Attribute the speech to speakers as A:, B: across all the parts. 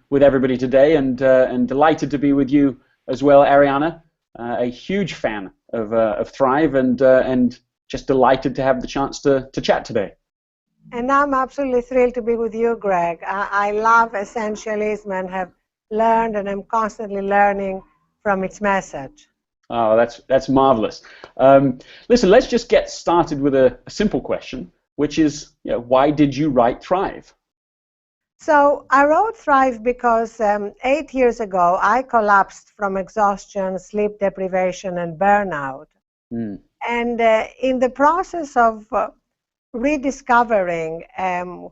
A: with everybody today, and delighted to be with you as well, Arianna. A huge fan of Thrive, and just delighted to have the chance to chat today.
B: And I'm absolutely thrilled to be with you, Greg. I love essentialism and have learned, and I'm constantly learning from its message.
A: Oh, that's marvelous. Listen, let's just get started with a simple question, which is, why did you write Thrive?
B: So I wrote Thrive because 8 years ago I collapsed from exhaustion, sleep deprivation, and burnout.
A: Mm.
B: And in the process of rediscovering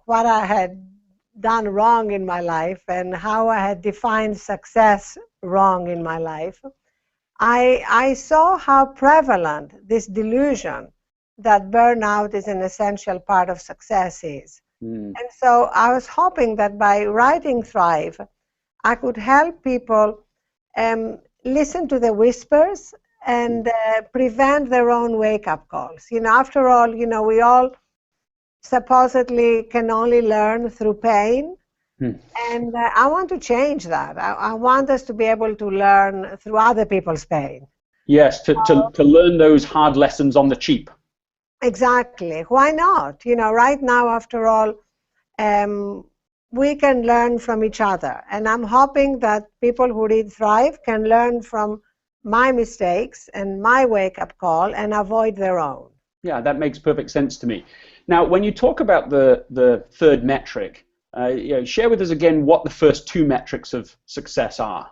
B: what I had done wrong in my life and how I had defined success wrong in my life, I saw how prevalent this delusion that burnout is an essential part of success is.
A: Mm.
B: And so I was hoping that by writing Thrive, I could help people listen to the whispers and prevent their own wake-up calls. After all, we all supposedly can only learn through pain. And I want to change that. I want us to be able to learn through other people's pain.
A: Yes, to learn those hard lessons on the cheap.
B: Exactly. Why not? Right now, after all, we can learn from each other. And I'm hoping that people who read Thrive can learn from my mistakes and my wake-up call and avoid their own.
A: Yeah, that makes perfect sense to me. Now, when you talk about the third metric, share with us again what the first two metrics of success are.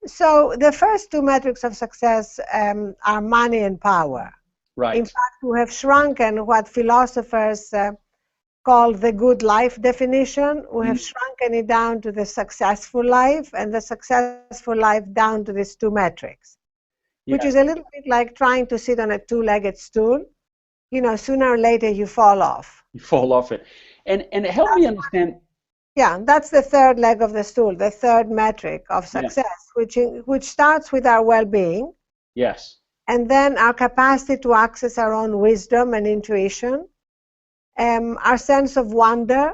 B: So the first two metrics of success are money and power.
A: Right.
B: In fact, we have shrunken what philosophers call the good life definition. We have shrunken it down to the successful life, and the successful life down to these two metrics, which is a little bit like trying to sit on a two-legged stool. Sooner or later you fall off.
A: You fall off it. And help me understand.
B: Yeah, that's the third leg of the stool, the third metric of success, which starts with our well-being.
A: Yes.
B: And then our capacity to access our own wisdom and intuition, our sense of wonder,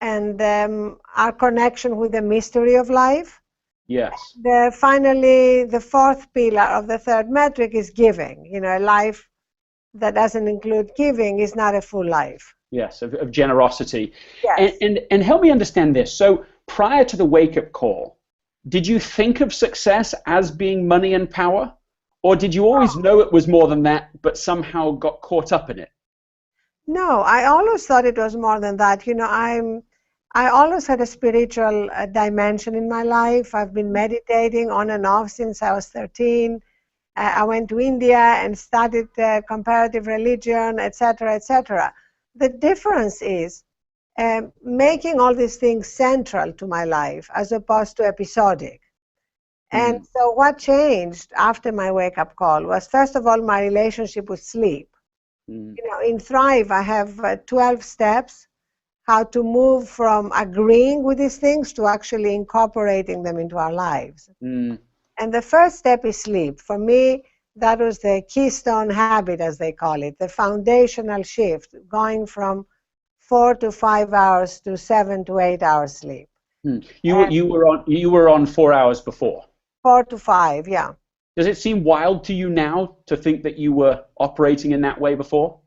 B: and our connection with the mystery of life.
A: Yes.
B: Finally, the fourth pillar of the third metric is giving. A life that doesn't include giving is not a full life.
A: Yes, of generosity.
B: Yes.
A: And help me understand this. So prior to the wake-up call, did you think of success as being money and power? Or did you always know it was more than that, but somehow got caught up in it?
B: No, I always thought it was more than that. I always had a spiritual dimension in my life. I've been meditating on and off since I was 13. I went to India and studied comparative religion, etc., etc. The difference is making all these things central to my life as opposed to episodic. And so what changed after my wake-up call was, first of all, my relationship with sleep. In Thrive, I have 12 steps how to move from agreeing with these things to actually incorporating them into our lives. And the first step is sleep. For me, that was the keystone habit, as they call it, the foundational shift, going from 4 to 5 hours to 7 to 8 hours sleep.
A: You were on 4 hours before.
B: 4 to 5, yeah.
A: Does it seem wild to you now to think that you were operating in that way before?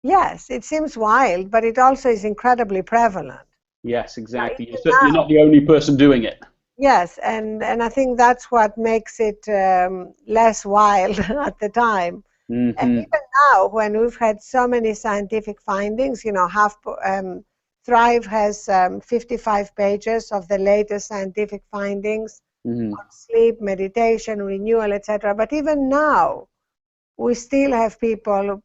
B: Yes, it seems wild, but it also is incredibly prevalent.
A: Yes, exactly. You're not the only person doing it.
B: Yes, and I think that's what makes it less wild at the time. And even now, when we've had so many scientific findings, Thrive has 55 pages of the latest scientific findings on sleep, meditation, renewal, etc. But even now, we still have people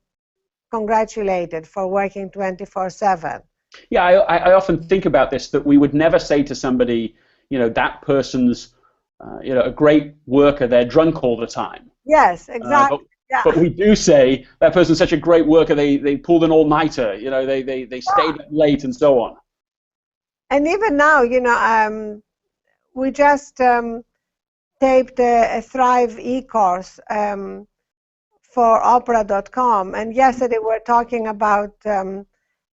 B: congratulated for working 24/7.
A: Yeah, I often think about this, that we would never say to somebody, that person's, a great worker, they're drunk all the time.
B: Yes, exactly.
A: But we do say that person's such a great worker, they pulled an all-nighter, they stayed up late and so on.
B: And even now, we just taped a Thrive e-course for opera.com, and yesterday we're talking about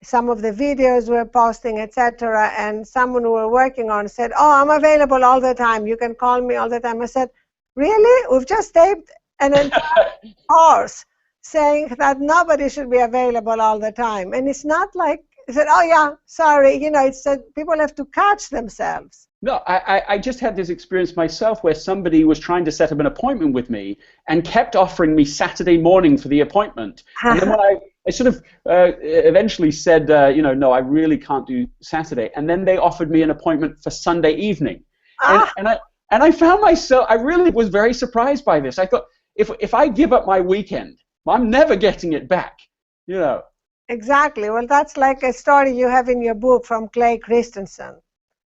B: some of the videos we're posting, etc. And someone we were working on said, "Oh, I'm available all the time. You can call me all the time." I said, "Really? We've just taped an entire course saying that nobody should be available all the time." And it's not like I said, "Oh yeah, sorry." You know, it's that people have to catch themselves.
A: No, I just had this experience myself where somebody was trying to set up an appointment with me and kept offering me Saturday morning for the appointment. And then when I sort of eventually said, you know, no, I really can't do Saturday. And then they offered me an appointment for Sunday evening. And I found myself, I really was very surprised by this. I thought, if I give up my weekend, I'm never getting it back, you know.
B: Exactly. Well, that's like a story you have in your book from Clay Christensen.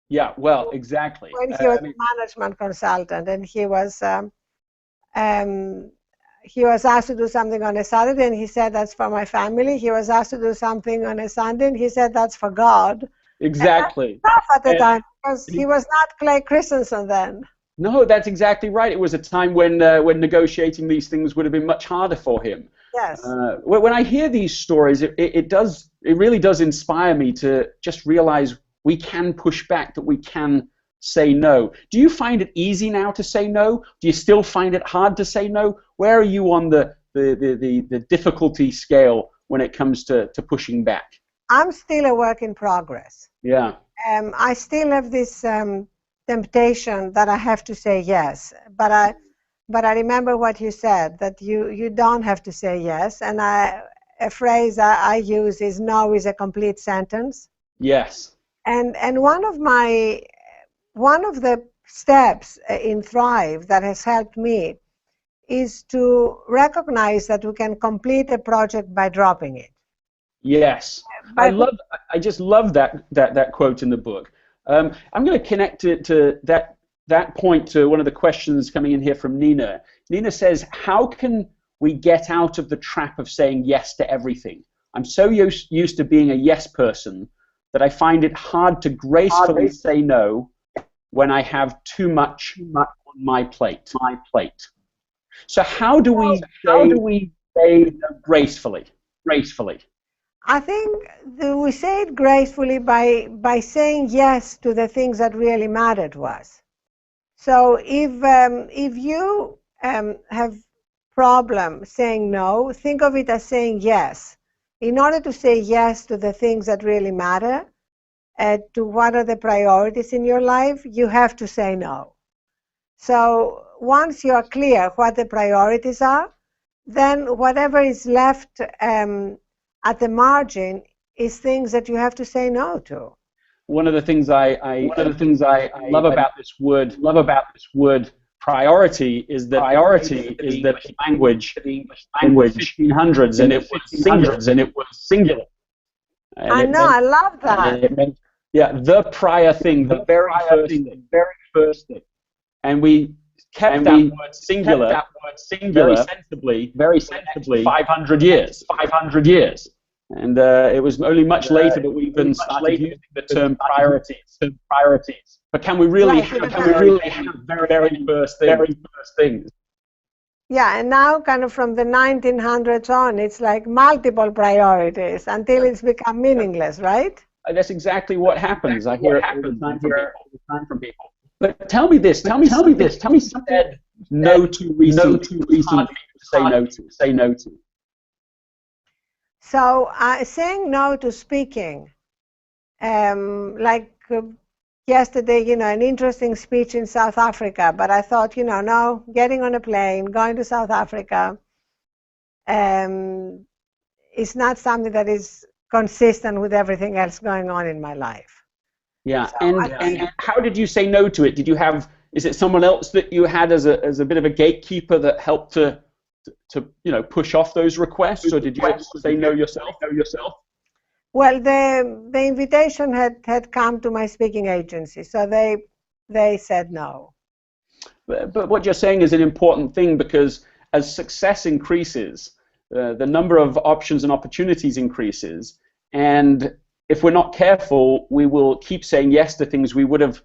A: Yeah, well, exactly.
B: When he was a management consultant, and he was asked to do something on a Saturday, and he said, "That's for my family." He was asked to do something on a Sunday, and he said, "That's for God."
A: Exactly.
B: Tough at the time, because he was not Clay Christensen then.
A: No, that's exactly right. It was a time when negotiating these things would have been much harder for him.
B: Yes.
A: When I hear these stories, it really does inspire me to just realize we can push back, that we can say no. Do you find it easy now to say no? Do you still find it hard to say no? Where are you on the difficulty scale when it comes to pushing back?
B: I'm still a work in progress.
A: Yeah.
B: I still have this temptation that I have to say yes, but I remember what you said, that you don't have to say yes, and a phrase I use is "no is a complete sentence."
A: Yes.
B: And one of the steps in Thrive that has helped me is to recognize that we can complete a project by dropping it.
A: Yes. I just love that quote in the book. I'm going to connect it to that point to one of the questions coming in here from Nina. Nina says, how can we get out of the trap of saying yes to everything? I'm so used to being a yes person that I find it hard to gracefully say no when I have too much on my plate. So how do we say no gracefully?
B: I think we say it gracefully by saying yes to the things that really matter to us. So if you have problem saying no, think of it as saying yes. In order to say yes to the things that really matter, to what are the priorities in your life, you have to say no. So once you are clear what the priorities are, then whatever is left at the margin is things that you have to say no to.
A: One of the things I love about this word priority is that language 1500s and it was singular.
B: I know, I love that.
A: Yeah, the prior thing, the very first thing. And we kept that word singular very sensibly 500 years. And it was only much later that we even started using the term priorities. But can we really have the very first things?
B: Yeah, and now kind of from the 1900s on, it's like multiple priorities until it's become meaningless, right?
A: That's exactly what happens. I hear it all the time from people. But tell me something no too recently to say no to.
B: So saying no to speaking, like yesterday, an interesting speech in South Africa, but I thought, no, getting on a plane, going to South Africa is not something that is consistent with everything else going on in my life.
A: Yeah, so and how did you say no to it? Is it someone else that you had as a bit of a gatekeeper that helped to push off those requests, or did you say no yourself?
B: Well, the invitation had come to my speaking agency, so they said no.
A: But what you're saying is an important thing, because as success increases, the number of options and opportunities increases, and if we're not careful, we will keep saying yes to things we would have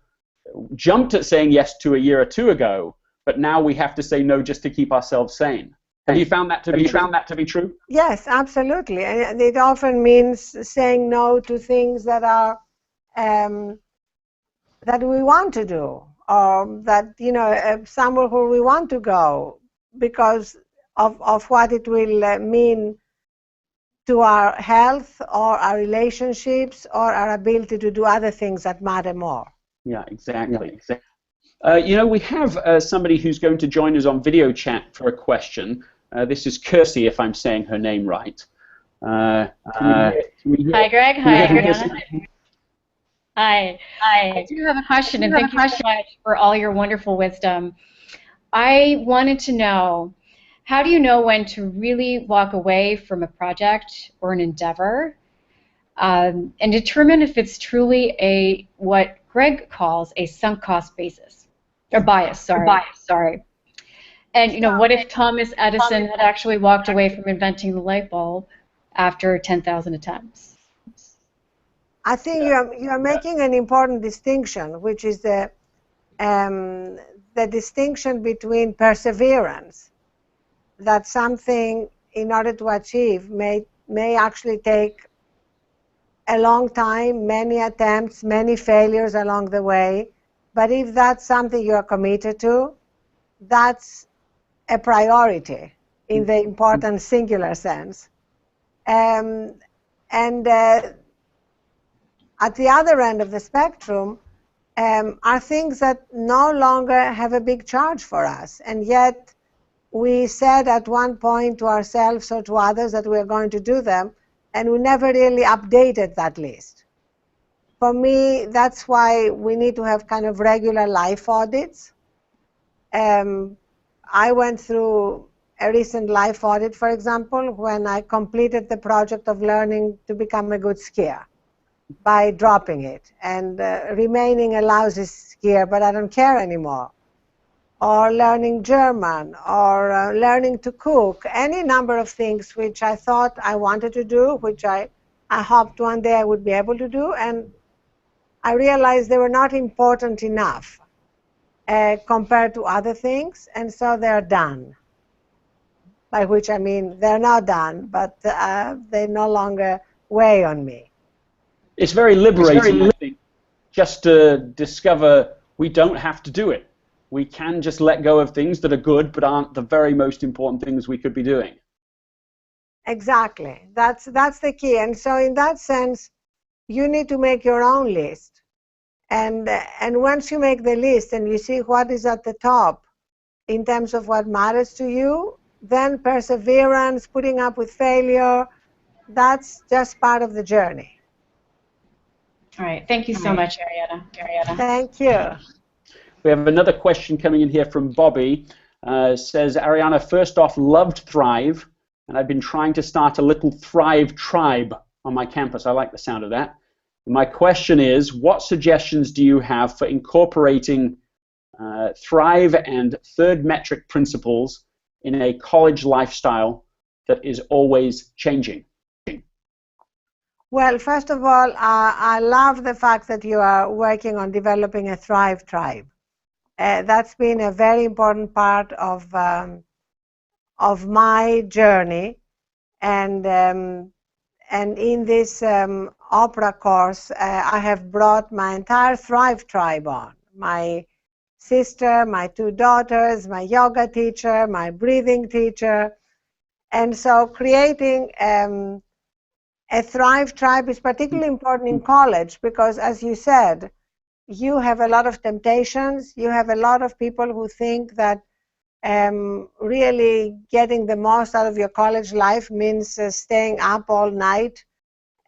A: jumped at saying yes to a year or two ago, but now we have to say no just to keep ourselves sane. Have you found that to be true?
B: Yes, absolutely. And it often means saying no to things that are that we want to do, or that, somewhere where we want to go because of what it will mean to our health or our relationships or our ability to do other things that matter more.
A: Yeah, exactly. We have somebody who's going to join us on video chat for a question. This is Kirsty, if I'm saying her name right.
C: Hi, Greg. Hi, Arianna. Hi. I do have a question, and thank you so much for all your wonderful wisdom. I wanted to know, how do you know when to really walk away from a project or an endeavor and determine if it's truly what Greg calls a sunk cost basis, or bias, sorry. And what if Thomas Edison had actually walked away from inventing the light bulb after 10,000 attempts?
B: I think you're making an important distinction, which is the distinction between perseverance, that something in order to achieve may actually take a long time, many attempts, many failures along the way, but if that's something you're committed to, that's a priority in the important singular sense. At the other end of the spectrum are things that no longer have a big charge for us, and yet we said at one point to ourselves or to others that we are going to do them, and we never really updated that list. For me, that's why we need to have kind of regular life audits. I went through a recent life audit, for example, when I completed the project of learning to become a good skier by dropping it and remaining a lousy skier, but I don't care anymore. Or learning German, or learning to cook, any number of things which I thought I wanted to do, which I hoped one day I would be able to do, and I realized they were not important enough compared to other things, and so they're done. By which I mean they're not done, but they no longer weigh on me.
A: It's very liberating, I think, just to discover we don't have to do it. We can just let go of things that are good but aren't the very most important things we could be doing.
B: Exactly. That's the key. And so in that sense, you need to make your own list. And once you make the list and you see what is at the top in terms of what matters to you, then perseverance, putting up with failure, that's just part of the journey.
C: All right. Thank you so much, Arianna.
B: Thank you.
A: We have another question coming in here from Bobby. Says, Arianna, first off, loved Thrive, and I've been trying to start a little Thrive tribe on my campus. I like the sound of that. My question is, what suggestions do you have for incorporating Thrive and third metric principles in a college lifestyle that is always changing?
B: Well, first of all, I love the fact that you are working on developing a Thrive tribe. That's been a very important part of my journey, and in this opera course, I have brought my entire Thrive tribe on. My sister, my two daughters, my yoga teacher, my breathing teacher, and so creating a Thrive tribe is particularly important in college because, as you said, you have a lot of temptations. You have a lot of people who think that really getting the most out of your college life means staying up all night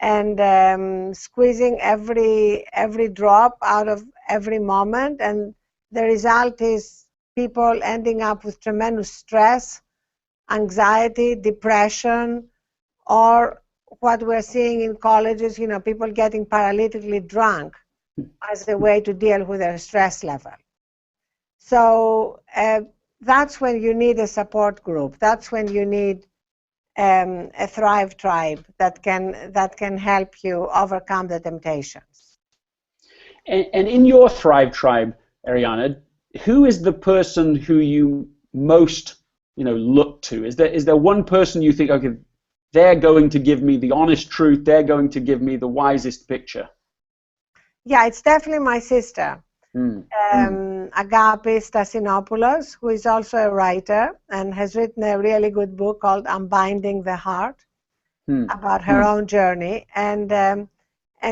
B: and squeezing every drop out of every moment. And the result is people ending up with tremendous stress, anxiety, depression, or what we're seeing in colleges, people getting paralytically drunk as a way to deal with their stress level. So that's when you need a support group. That's when you need a Thrive tribe that can help you overcome the temptations.
A: And in your Thrive tribe, Arianna, who is the person who you most look to? Is there one person you think, okay, they're going to give me the honest truth, they're going to give me the wisest picture?
B: Yeah, it's definitely my sister, Agape Stasinopoulos, who is also a writer and has written a really good book called Unbinding the Heart about her own journey. And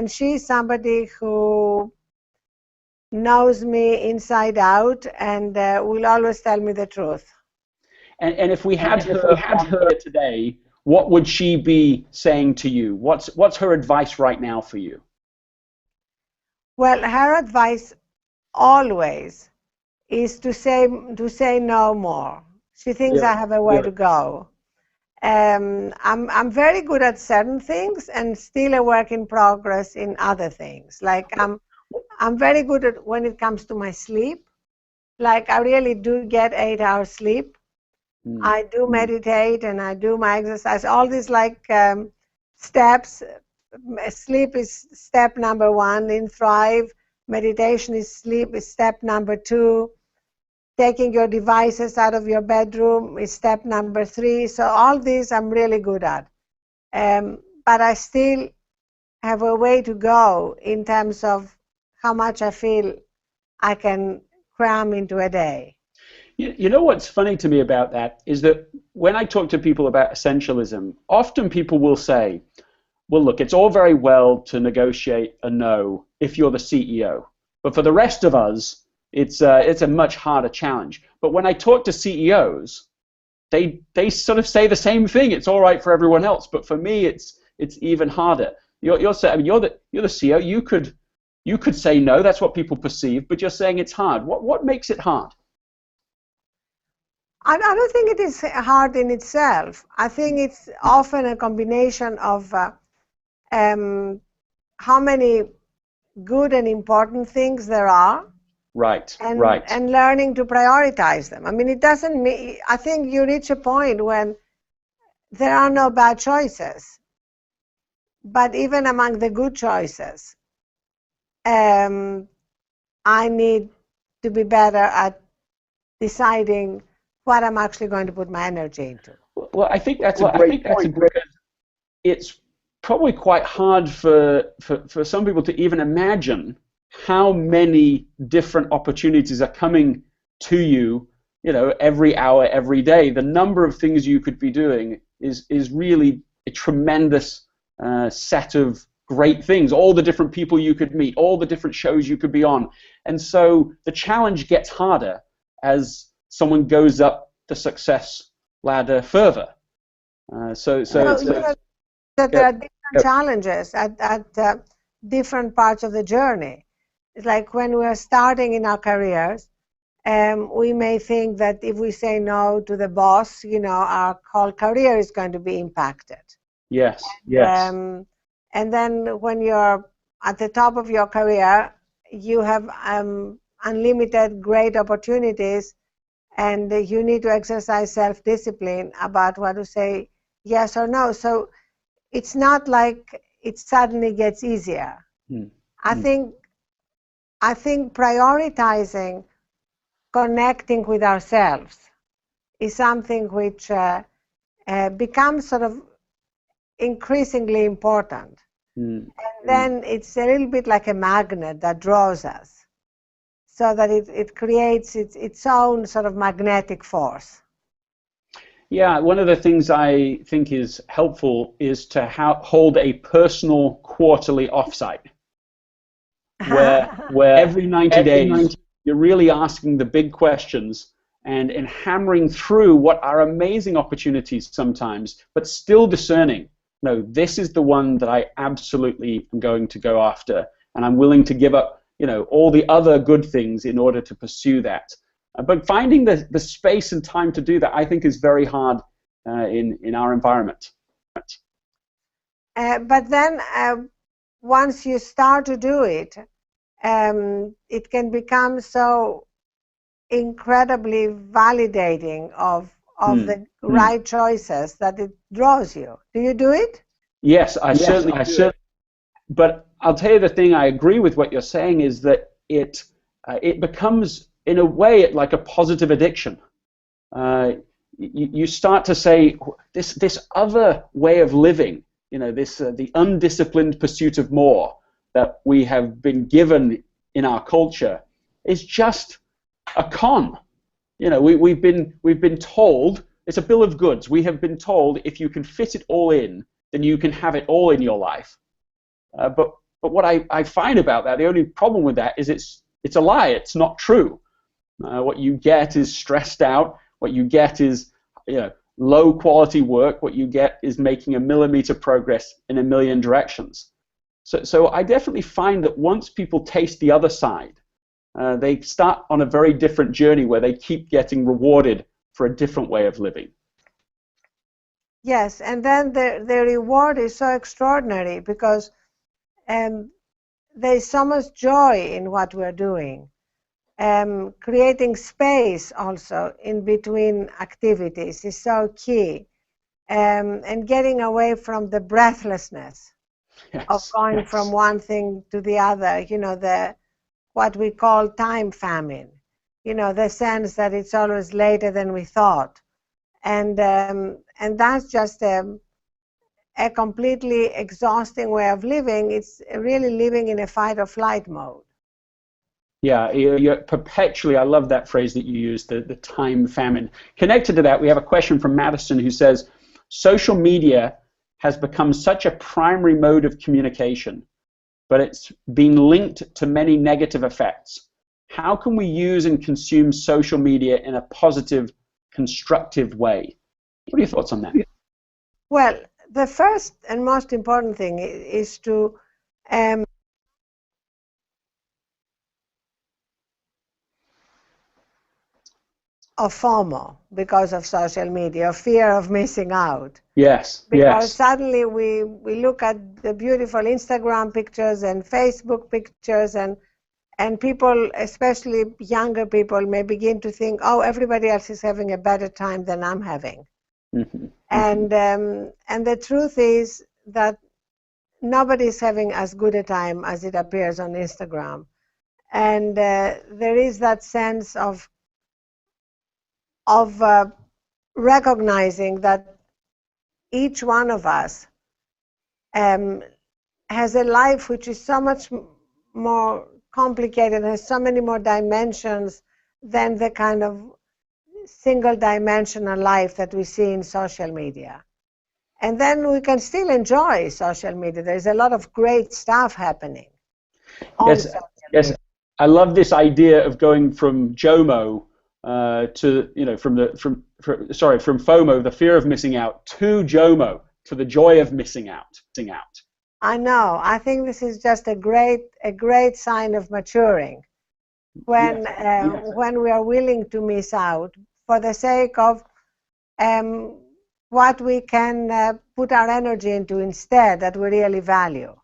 B: she's somebody who knows me inside out and will always tell me the truth.
A: And if we had her today, what would she be saying to you? What's her advice right now for you?
B: Well, her advice always is to say no more. She thinks I have a way to go. I'm very good at certain things and still a work in progress in other things. Like I'm very good at when it comes to my sleep. Like I really do get 8 hours sleep. I do meditate and I do my exercise. All these steps. Sleep is step number 1 in Thrive. Meditation is step number 2. Taking your devices out of your bedroom is step number 3. So all these I'm really good at. But I still have a way to go in terms of how much I feel I can cram into a day.
A: You know what's funny to me about that is that when I talk to people about essentialism, often people will say, well, look, it's all very well to negotiate a no if you're the CEO, but for the rest of us, it's a much harder challenge. But when I talk to CEOs, they sort of say the same thing. It's all right for everyone else, but for me, it's even harder. You're the CEO. You could say no. That's what people perceive, but you're saying it's hard. What makes it hard?
B: I don't think it is hard in itself. I think it's often a combination of how many good and important things there are.
A: Right.
B: And learning to prioritize them. I mean, it doesn't mean, I think you reach a point when there are no bad choices. But even among the good choices, I need to be better at deciding what I'm actually going to put my energy into.
A: Well, I think that's a great point, because it's probably quite hard for some people to even imagine how many different opportunities are coming to you, every hour, every day. The number of things you could be doing is really a tremendous set of great things, all the different people you could meet, all the different shows you could be on. And so the challenge gets harder as someone goes up the success ladder further.
B: That there are different challenges at different parts of the journey. It's like when we're starting in our careers, we may think that if we say no to the boss, our whole career is going to be impacted.
A: Yes.
B: And then when you're at the top of your career, you have unlimited great opportunities, and you need to exercise self-discipline about what to say yes or no. So it's not like it suddenly gets easier. I think prioritizing connecting with ourselves is something which becomes sort of increasingly important. And then it's a little bit like a magnet that draws us, so that it creates its own sort of magnetic force.
A: Yeah, one of the things I think is helpful is to hold a personal quarterly offsite, where every 90 days you're really asking the big questions and hammering through what are amazing opportunities sometimes, but still discerning, no, this is the one that I absolutely am going to go after, and I'm willing to give up all the other good things in order to pursue that. But finding the space and time to do that, I think, is very hard in our environment.
B: But then once you start to do it, it can become so incredibly validating of the right choices that it draws you. Do you do it?
A: Yes, I certainly do. But I'll tell you the thing, I agree with what you're saying, is that it becomes, in a way, like a positive addiction. you start to say this other way of living, this the undisciplined pursuit of more that we have been given in our culture is just a con. We've been told it's a bill of goods. We have been told if you can fit it all in, then you can have it all in your life. But what I find about that, the only problem with that is it's a lie. It's not true. What you get is stressed out. What you get is low quality work. What you get is making a millimeter progress in a million directions. So I definitely find that once people taste the other side, they start on a very different journey where they keep getting rewarded for a different way of living.
B: Yes, and then the reward is so extraordinary because there's so much joy in what we're doing. Creating space also in between activities is so key, and getting away from the breathlessness of going from one thing to the other, what we call time famine, the sense that it's always later than we thought. And that's just a completely exhausting way of living. It's really living in a fight or flight mode.
A: Yeah, you're perpetually, I love that phrase that you used, the time famine. Connected to that, we have a question from Madison who says, social media has become such a primary mode of communication, but it's been linked to many negative effects. How can we use and consume social media in a positive, constructive way? What are your thoughts on that?
B: Well, the first and most important thing is to of FOMO because of social media, fear of missing out.
A: Yes.
B: Because suddenly we look at the beautiful Instagram pictures and Facebook pictures, and people, especially younger people, may begin to think, oh, everybody else is having a better time than I'm having. Mm-hmm. And the truth is that nobody's having as good a time as it appears on Instagram. And there is that sense of recognizing that each one of us has a life which is so much more complicated, has so many more dimensions than the kind of single-dimensional life that we see in social media. And then we can still enjoy social media. There's a lot of great stuff happening on social media.
A: Yes, I love this idea of going from JOMO to, from FOMO, the fear of missing out, to JOMO, to the joy of missing out.
B: I know. I think this is just a great sign of maturing when we are willing to miss out for the sake of what we can put our energy into instead that we really value.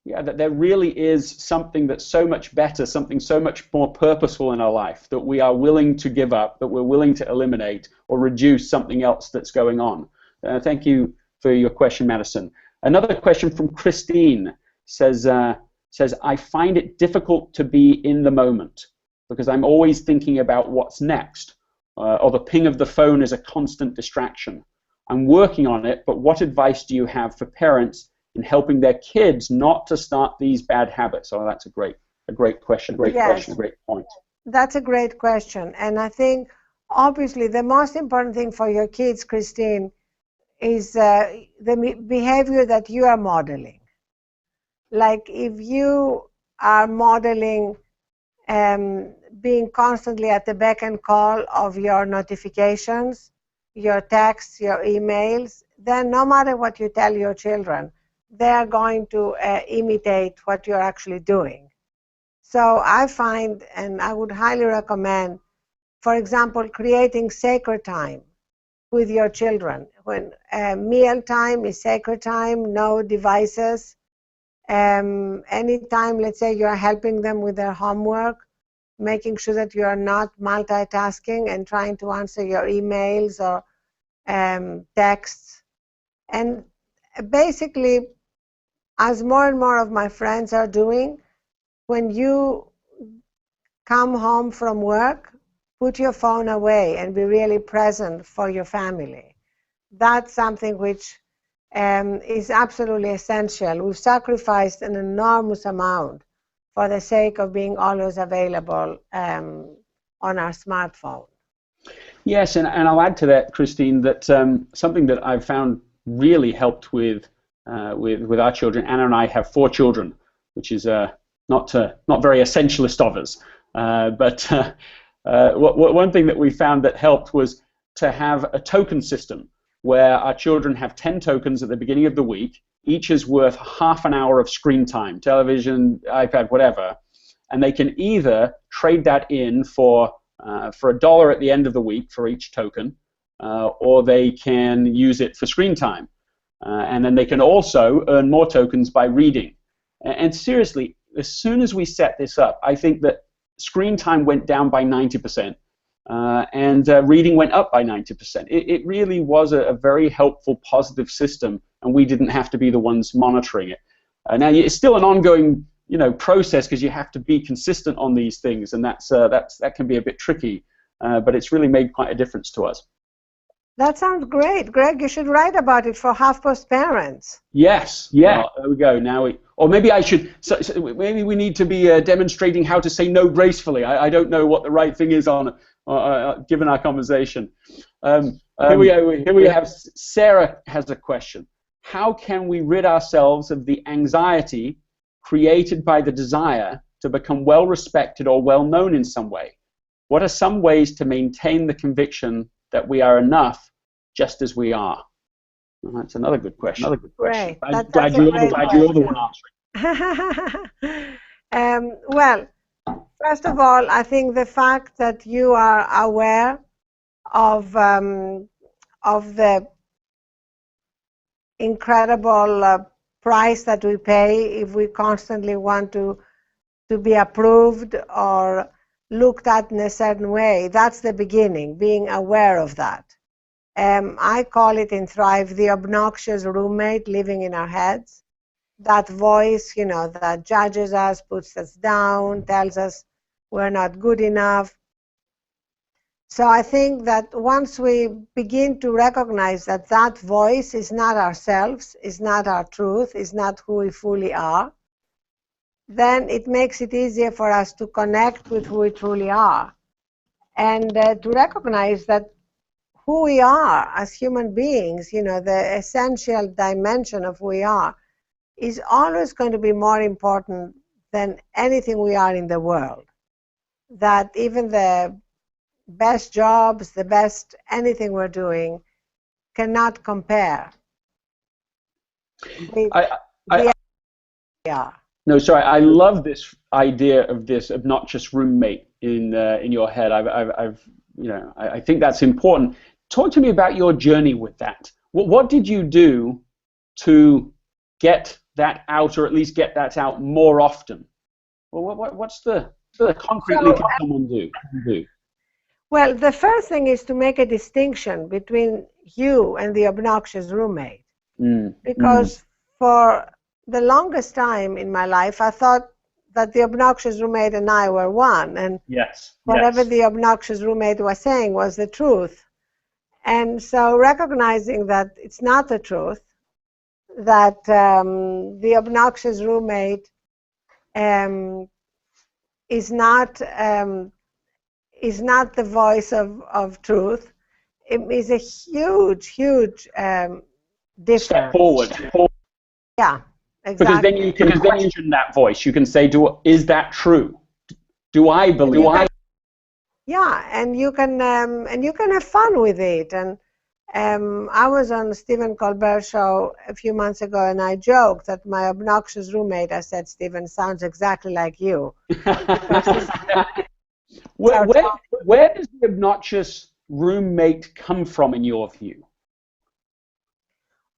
A: Yeah, that there really is something that's so much better, something so much more purposeful in our life that we are willing to give up, that we're willing to eliminate or reduce something else that's going on. Thank you for your question, Madison. Another question from Christine says, I find it difficult to be in the moment because I'm always thinking about what's next, or the ping of the phone is a constant distraction. I'm working on it, but what advice do you have for parents in helping their kids not to start these bad habits? Oh, that's a great question, great point.
B: That's a great question. And I think, obviously, the most important thing for your kids, Christine, is the behavior that you are modeling. Like if you are modeling being constantly at the beck and call of your notifications, your texts, your emails, then no matter what you tell your children, they're going to imitate what you're actually doing. So I find, and I would highly recommend, for example, creating sacred time with your children. When meal time is sacred time, no devices. Anytime, let's say, you're helping them with their homework, making sure that you are not multitasking and trying to answer your emails or texts. And basically, as more and more of my friends are doing, when you come home from work, put your phone away and be really present for your family. That's something which is absolutely essential. We've sacrificed an enormous amount for the sake of being always available on our smartphone.
A: Yes, and I'll add to that, Christine, that something that I've found really helped with our children. Anna and I have 4 children, which is not very essentialist of us. But one thing that we found that helped was to have a token system where our children have 10 tokens at the beginning of the week. Each is worth half an hour of screen time, television, iPad, whatever, and they can either trade that in for $1 at the end of the week for each token, or they can use it for screen time. And then they can also earn more tokens by reading. And seriously, as soon as we set this up, I think that screen time went down by 90%, and reading went up by 90%. It really was a very helpful, positive system, and we didn't have to be the ones monitoring it. Now, it's still an ongoing process, because you have to be consistent on these things, and that can be a bit tricky, but it's really made quite a difference to us.
B: That sounds great, Greg. You should write about it for HuffPost parents.
A: Yes, yeah. Well, there we go. Now, or maybe I should. So maybe we need to be demonstrating how to say no gracefully. I don't know what the right thing is on given our conversation. Here we have Sarah has a question. How can we rid ourselves of the anxiety created by the desire to become well respected or well known in some way? What are some ways to maintain the conviction that we are enough just as we are? Well, that's another good question.
B: Great.
A: I'm glad you're the one answering.
B: Well, first of all, I think the fact that you are aware of the incredible price that we pay if we constantly want to be approved or looked at in a certain way, that's the beginning, being aware of that. I call it in Thrive the obnoxious roommate living in our heads. That voice, that judges us, puts us down, tells us we're not good enough. So I think that once we begin to recognize that that voice is not ourselves, is not our truth, is not who we fully are, then it makes it easier for us to connect with who we truly are, and to recognize that who we are as human beings, the essential dimension of who we are, is always going to be more important than anything we are in the world. That even the best jobs, the best anything we're doing, cannot compare with the we are.
A: No, sorry. I love this idea of this obnoxious roommate in your head. I think that's important. Talk to me about your journey with that. What did you do to get that out, or at least get that out more often? Well, what's the concretely can someone do?
B: Well, the first thing is to make a distinction between you and the obnoxious roommate, because for the longest time in my life, I thought that the obnoxious roommate and I were one, and whatever the obnoxious roommate was saying was the truth. And so recognizing that it's not the truth, that the obnoxious roommate is not the voice of truth, it is a huge difference.
A: Step forward.
B: Yeah. Exactly.
A: Because then you can question that voice. You can say, is that true? Do I believe?
B: Yeah, and you can have fun with it. And I was on Stephen Colbert's show a few months ago, and I joked that my obnoxious roommate, I said, Stephen, sounds exactly like you.
A: Where does the obnoxious roommate come from, in your view?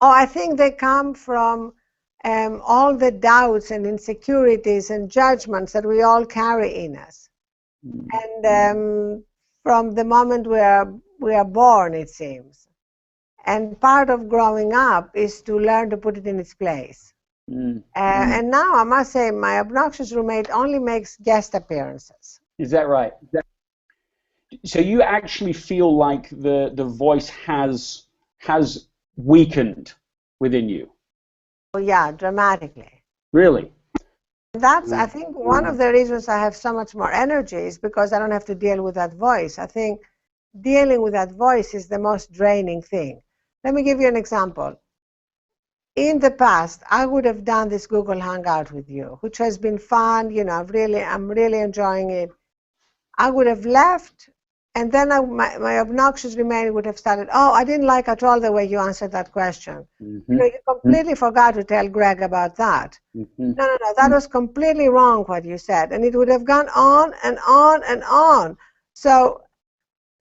B: Oh, I think they come from all the doubts and insecurities and judgments that we all carry in us. And from the moment we are born, it seems. And part of growing up is to learn to put it in its place. And now I must say my obnoxious roommate only makes guest appearances.
A: Is that right? So you actually feel like the voice has weakened within you?
B: Oh, yeah, dramatically.
A: Really?
B: That's, I think, one of the reasons I have so much more energy is because I don't have to deal with that voice. I think dealing with that voice is the most draining thing. Let me give you an example. In the past, I would have done this Google Hangout with you, which has been fun. You know, I'm really enjoying it. I would have left, and then my obnoxious remaining would have started, oh, I didn't like at all the way you answered that question. You know, you completely forgot to tell Greg about that. No, that was completely wrong what you said. And it would have gone on and on and on. So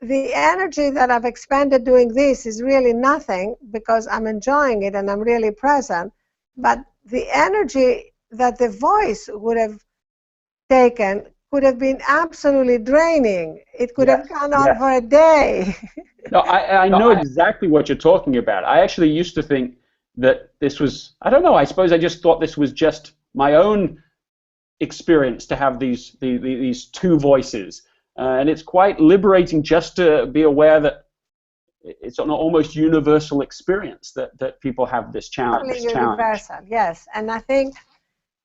B: the energy that I've expended doing this is really nothing because I'm enjoying it and I'm really present. But the energy that the voice would have taken could have been absolutely draining. It could have gone on for a day.
A: No, I know exactly what you're talking about. I actually used to think that this was, I don't know, I suppose I just thought this was just my own experience to have these two voices. And it's quite liberating just to be aware that it's an almost universal experience that people have this challenge.
B: Totally universal, yes. And I think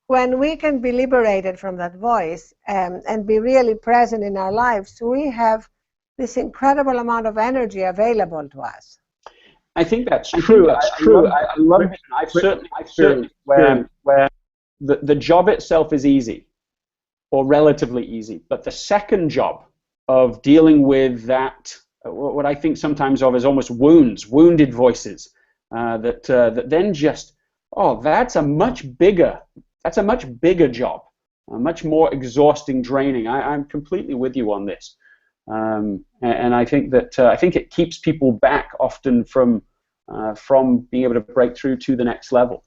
B: when we can be liberated from that voice and be really present in our lives, we have this incredible amount of energy available to us.
A: I think that's true. I love it. I've certainly where the job itself is easy, or relatively easy, but the second job of dealing with that, what I think sometimes of as almost wounded voices, that then just, oh, that's a much bigger job, much more exhausting, draining. I'm completely with you on this, and I think that I think it keeps people back often from being able to break through to the next level.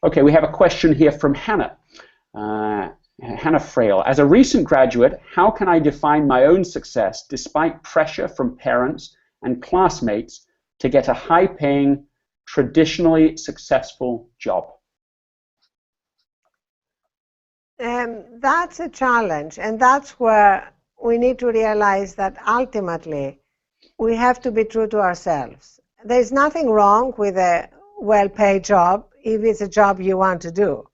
A: Okay, we have a question here from Hannah. Hannah Frail. As a recent graduate, how can I define my own success despite pressure from parents and classmates to get a high-paying, traditionally successful job?
B: That's a challenge, and that's where we need to realize that ultimately we have to be true to ourselves. There's nothing wrong with a well-paid job if it's a job you want to do.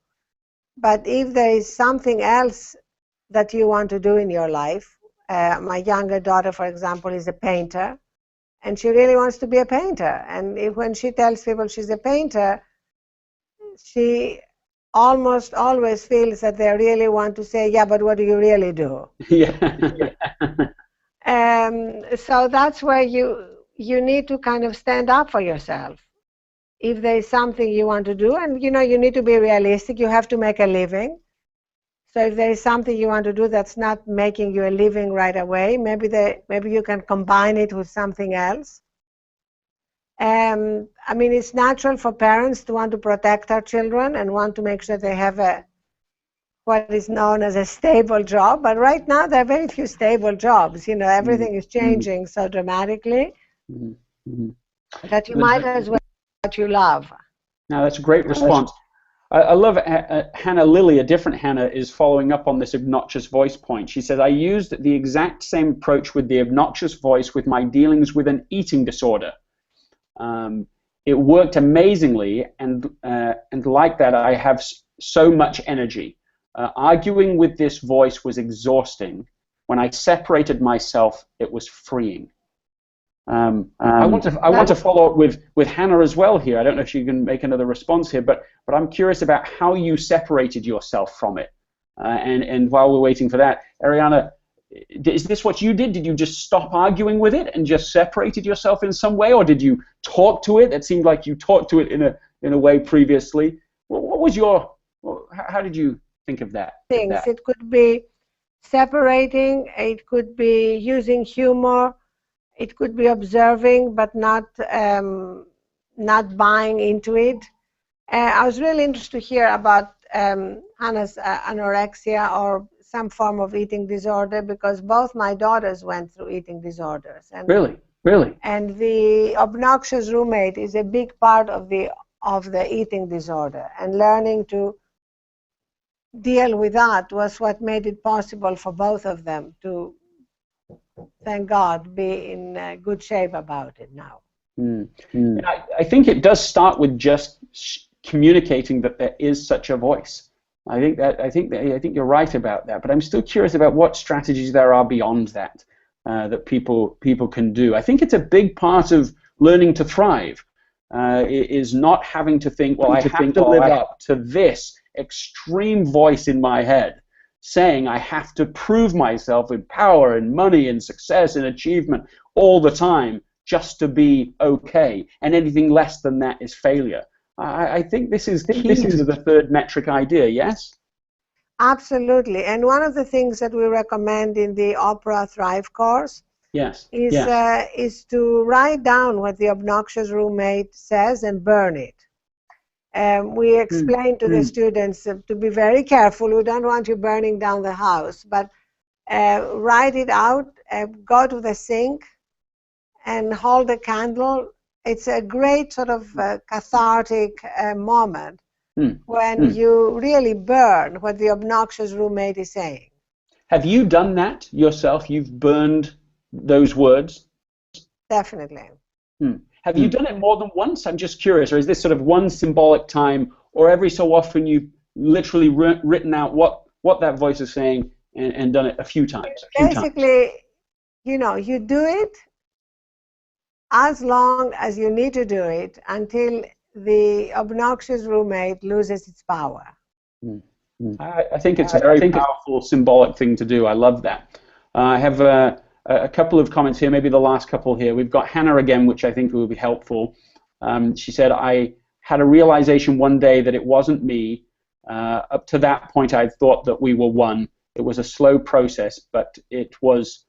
B: But if there is something else that you want to do in your life, my younger daughter, for example, is a painter, and she really wants to be a painter. And when she tells people she's a painter, she almost always feels that they really want to say, yeah, but what do you really do? So that's where you need to kind of stand up for yourself. If there is something you want to do, and you need to be realistic, you have to make a living. So if there is something you want to do that's not making you a living right away, maybe you can combine it with something else. I mean, it's natural for parents to want to protect their children and want to make sure they have what is known as a stable job. But right now, there are very few stable jobs. Everything is changing so dramatically that you might as well do what you love.
A: Now, that's a great response. I love Hannah Lilly, a different Hannah, is following up on this obnoxious voice point. She says, I used the exact same approach with the obnoxious voice with my dealings with an eating disorder. It worked amazingly, and like that, I have so much energy. Arguing with this voice was exhausting. When I separated myself, it was freeing. I want to follow up with Hannah as well here. I don't know if she can make another response here, but I'm curious about how you separated yourself from it. And while we're waiting for that, Arianna, is this what you did? Did you just stop arguing with it and just separated yourself in some way, or did you talk to it? It seemed like you talked to it in a way previously. What was how did you think of that?
B: Things. It could be separating. It could be using humor. It could be observing, but not buying into it. I was really interested to hear about Hannah's anorexia or some form of eating disorder, because both my daughters went through eating disorders. And
A: Really?
B: And the obnoxious roommate is a big part of the eating disorder. And learning to deal with that was what made it possible for both of them to thank God, be in good shape about it now.
A: I think it does start with just communicating that there is such a voice. I think you're right about that. But I'm still curious about what strategies there are beyond that that people can do. I think it's a big part of learning to thrive. Is not having to think, well, I have to live up to this extreme voice in my head saying I have to prove myself with power and money and success and achievement all the time just to be okay, and anything less than that is failure. I think this is key to the third metric idea, yes?
B: Absolutely. And one of the things that we recommend in the Oprah Thrive course is to write down what the obnoxious roommate says and burn it. We explain to the students to be very careful. We don't want you burning down the house, but write it out, go to the sink and hold a candle. It's a great sort of cathartic moment when you really burn what the obnoxious roommate is saying.
A: Have you done that yourself? You've burned those words?
B: Definitely.
A: Have you done it more than once? I'm just curious. Or is this sort of one symbolic time, or every so often you've literally written out what that voice is saying and done it a few times?
B: Basically, you know, you do it as long as you need to do it until the obnoxious roommate loses its power.
A: I think it's a very powerful symbolic thing to do. I love that. I have a couple of comments here, maybe the last couple here. We've got Hannah again, which I think will be helpful. She said, I had a realization one day that it wasn't me. Up to that point, I thought that we were one. It was a slow process, but it was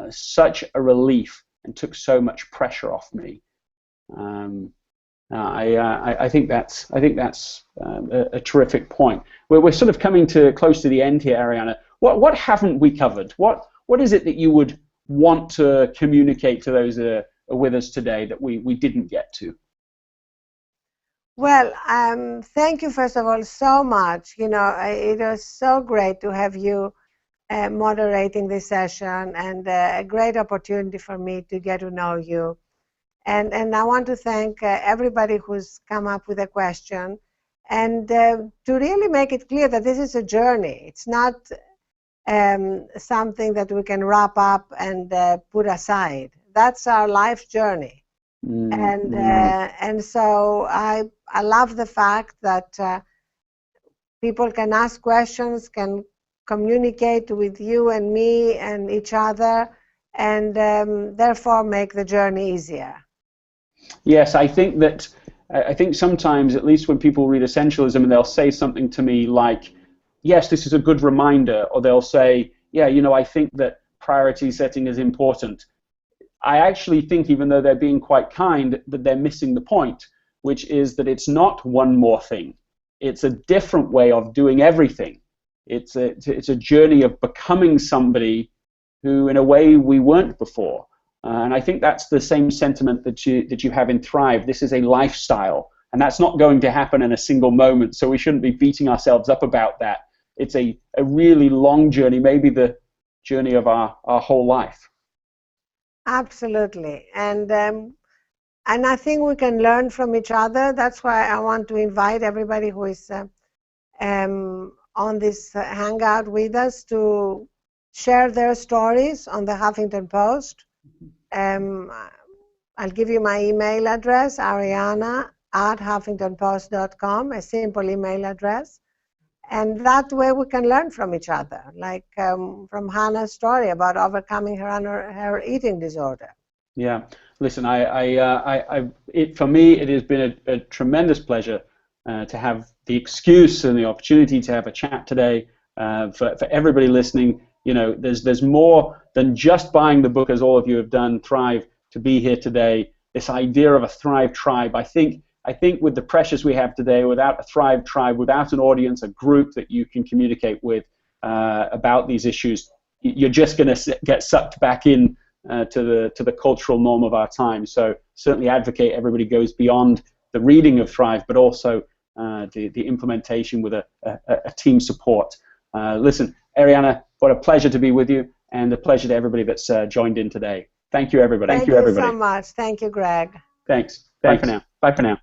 A: such a relief and took so much pressure off me. I think that's a terrific point. We're sort of coming to close to the end here, Arianna. What haven't we covered? What is it that you would want to communicate to those that are with us today that we didn't get to?
B: Well, thank you first of all so much. You know, it was so great to have you moderating this session, and a great opportunity for me to get to know you. And I want to thank everybody who's come up with a question, and to really make it clear that this is a journey. It's not something that we can wrap up and put aside. That's our life journey. And so I love the fact that people can ask questions, can communicate with you and me and each other, and therefore make the journey easier.
A: Yes, I think sometimes, at least when people read Essentialism, and they'll say something to me like, yes, this is a good reminder, or they'll say, yeah, you know, I think that priority setting is important. I actually think, even though they're being quite kind, that they're missing the point, which is that it's not one more thing. It's a different way of doing everything. It's a journey of becoming somebody who, in a way, we weren't before. And I think that's the same sentiment that you have in Thrive. This is a lifestyle, and that's not going to happen in a single moment, so we shouldn't be beating ourselves up about that. It's a really long journey, maybe the journey of our whole life.
B: Absolutely. And I think we can learn from each other. That's why I want to invite everybody who is on this hangout with us to share their stories on the Huffington Post. I'll give you my email address, arianna@huffingtonpost.com, a simple email address. And that way we can learn from each other, like from Hannah's story about overcoming her eating disorder.
A: Yeah, listen, for me, it has been a tremendous pleasure to have the excuse and the opportunity to have a chat today. For everybody listening, you know, there's more than just buying the book, as all of you have done, Thrive, to be here today. This idea of a Thrive tribe, I think with the pressures we have today, without a Thrive tribe, without an audience, a group that you can communicate with about these issues, you're just going to get sucked back in to the cultural norm of our time. So certainly advocate everybody goes beyond the reading of Thrive, but also the implementation with a team support. Listen, Arianna, what a pleasure to be with you. and a pleasure to everybody that's joined in today. Thank you, everybody.
B: Thank you so much. Thank you, Greg.
A: Thanks. Bye for now. Bye for now.